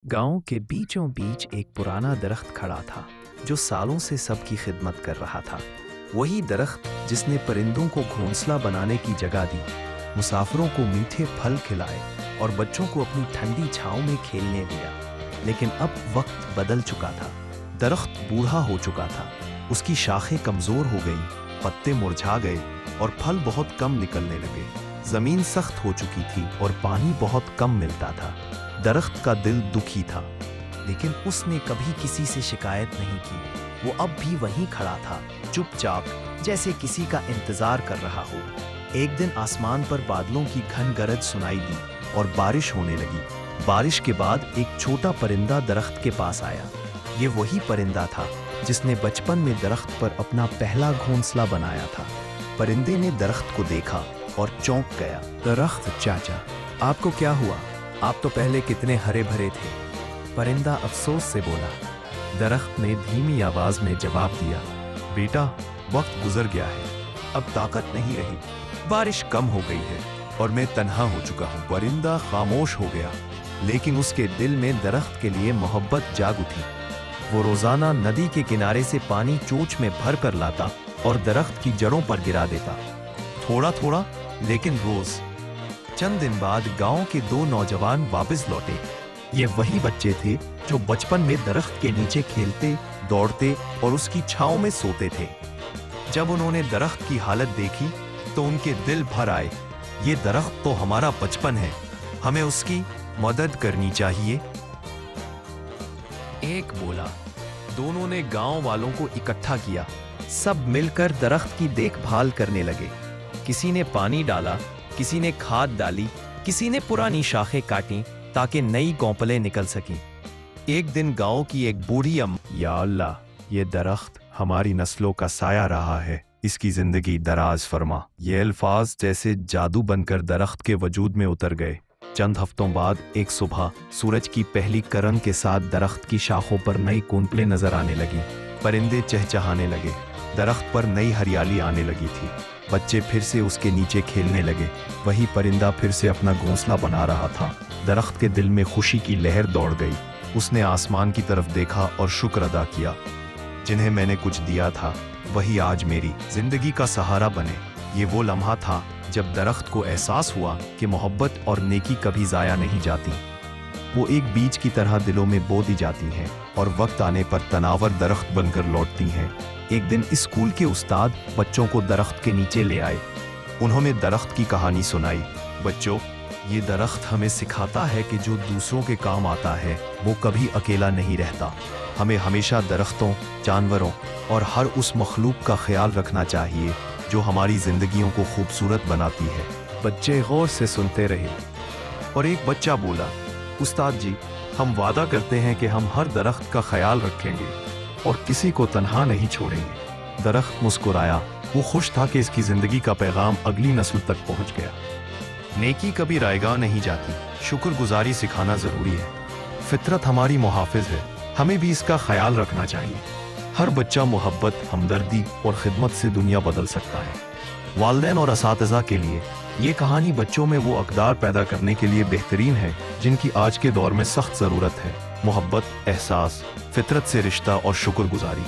गांव के बीचों बीच एक पुराना दरख्त खड़ा था जो सालों से सबकी खिदमत कर रहा था। वही दरख्त जिसने परिंदों को घोंसला बनाने की जगह दी, मुसाफिरों को मीठे फल खिलाए और बच्चों को अपनी ठंडी छांव में खेलने दिया। लेकिन अब वक्त बदल चुका था। दरख्त बूढ़ा हो चुका था, उसकी शाखें कमजोर हो गईं, पत्ते मुरझा गए और फल बहुत कम निकलने लगे। जमीन सख्त हो चुकी थी और पानी बहुत कम मिलता था। दरख्त का दिल दुखी था, लेकिन उसने कभी किसी से शिकायत नहीं की। वो अब भी वहीं खड़ा था, चुपचाप, जैसे किसी का इंतजार कर रहा हो। एक दिन आसमान पर बादलों की घन गरज सुनाई दी और बारिश होने लगी। बारिश के बाद एक छोटा परिंदा दरख्त के पास आया। ये वही परिंदा था जिसने बचपन में दरख्त पर अपना पहला घोंसला बनाया था। परिंदे ने दरख्त को देखा और चौंक गया। दरख्त चाचा, आपको क्या हुआ? आप तो पहले कितने हरे भरे थे। परिंदा अफसोस से बोला। दरख्त ने धीमी आवाज में जवाब दिया, बेटा, वक्त गुजर गया है, अब ताकत नहीं रही। बारिश कम हो गई है और मैं तन्हा हो चुका हूँ। परिंदा खामोश हो गया, लेकिन उसके दिल में दरख्त के लिए मोहब्बत जाग उठी। वो रोजाना नदी के किनारे से पानी चोंच में भर कर लाता और दरख्त की जड़ों पर गिरा देता, थोड़ा थोड़ा, लेकिन रोज। चंद दिन बाद गांव के दो नौजवान वापस लौटे। ये वही बच्चे थे जो बचपन में दरख्त के नीचे खेलते, दौड़ते और उसकी छांव में सोते थे। जब उन्होंने दरख्त की हालत देखी तो उनके दिल भर आए। ये दरख्त तो हमारा बचपन है, हमें उसकी मदद करनी चाहिए। एक बोला। दोनों ने गांव वालों को इकट्ठा किया। सब मिलकर दरख्त की देखभाल करने लगे। किसी ने पानी डाला, किसी ने खाद डाली, किसी ने पुरानी शाखें काटी ताकि नई कौंपलें निकल सकें। एक दिन गांव की एक बूढ़ी या अल्लाह, ये दरख्त हमारी नस्लों का साया रहा है, इसकी जिंदगी दराज फरमा। ये अल्फाज जैसे जादू बनकर दरख्त के वजूद में उतर गए। चंद हफ्तों बाद एक सुबह सूरज की पहली किरण के साथ दरख्त की शाखों पर नई कौंपलें नजर आने लगी। परिंदे चहचहाने लगे, दरख्त पर नई हरियाली आने लगी थी। बच्चे फिर से उसके नीचे खेलने लगे। वही परिंदा फिर से अपना घोंसला बना रहा था। दरख्त के दिल में खुशी की लहर दौड़ गई। उसने आसमान की तरफ देखा और शुक्र अदा किया। जिन्हें मैंने कुछ दिया था वही आज मेरी जिंदगी का सहारा बने। ये वो लम्हा था जब दरख्त को एहसास हुआ कि मोहब्बत और नेकी कभी जाया नहीं जाती। वो एक बीज की तरह दिलों में बो दी जाती हैं और वक्त आने पर तनावर दरख्त बनकर लौटती हैं। एक दिन स्कूल के उस्ताद बच्चों को दरख्त के नीचे ले आए। उन्होंने दरख्त की कहानी सुनाई। बच्चों, ये दरख्त हमें सिखाता है कि जो दूसरों के काम आता है वो कभी अकेला नहीं रहता। हमें हमेशा दरख्तों, जानवरों और हर उस मखलूक का ख्याल रखना चाहिए जो हमारी जिंदगियों को खूबसूरत बनाती है। बच्चे गौर से सुनते रहे और एक बच्चा बोला, उस्ताद जी, हम वादा करते हैं कि हम हर दरख्त का ख्याल रखेंगे और किसी को तन्हा नहीं छोड़ेंगे। दरख्त मुस्कुराया। वो खुश था कि इसकी जिंदगी का पैगाम अगली नस्ल तक पहुंच गया। नेकी कभी रायगा नहीं जाती, शुक्रगुजारी सिखाना जरूरी है। फितरत हमारी मुहाफिज है, हमें भी इसका ख्याल रखना चाहिए। हर बच्चा मोहब्बत, हमदर्दी और खिदमत से दुनिया बदल सकता है। वालिदैन और असातिज़ा के लिए ये कहानी बच्चों में वो अक़दार पैदा करने के लिए बेहतरीन है जिनकी आज के दौर में सख्त ज़रूरत है। मोहब्बत, एहसास, फितरत से रिश्ता और शुक्रगुजारी।